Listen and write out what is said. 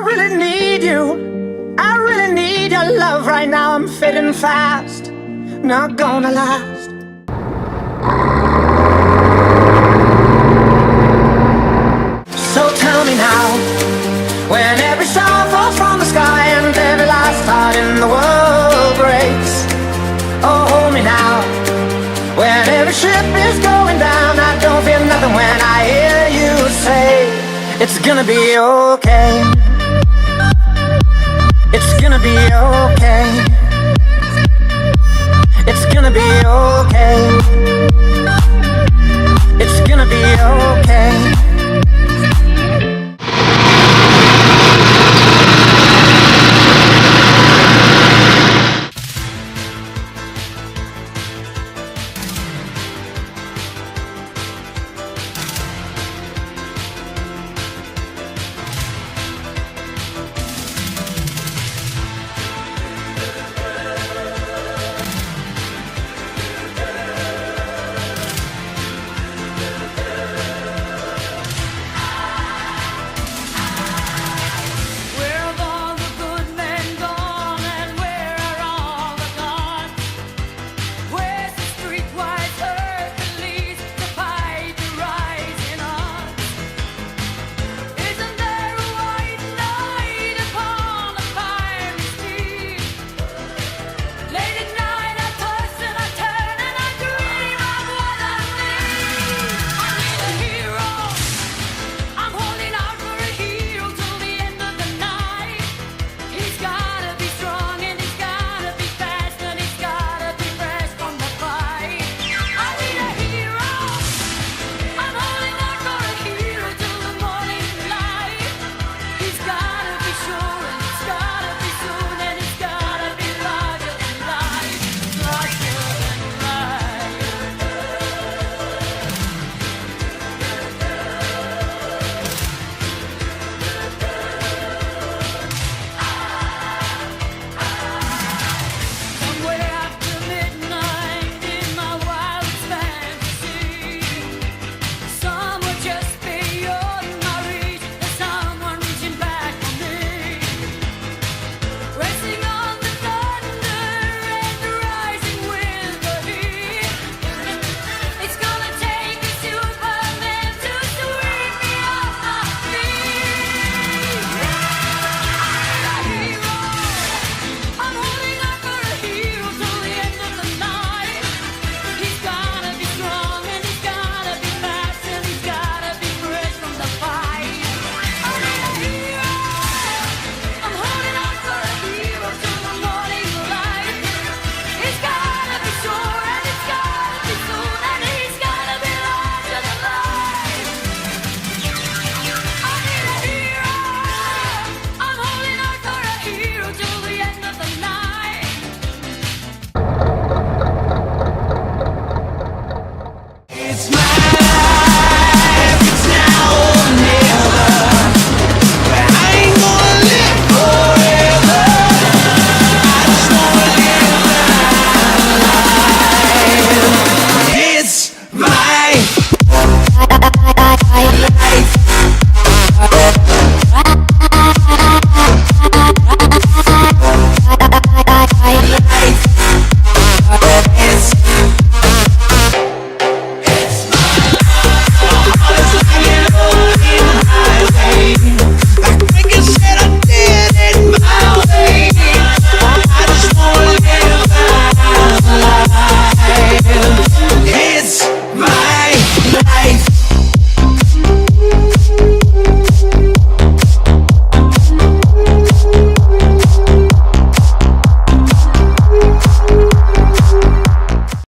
really need you. I really need your love right now. I'm fading fast, not gonna last. So tell me now, when every star falls from the sky and every last heart in the world breaks. Oh, hold me now, when every ship is going down. I don't feel nothing when I hear you say it's gonna be okay. It's gonna be okay. It's gonna be okay. It's gonna be okay.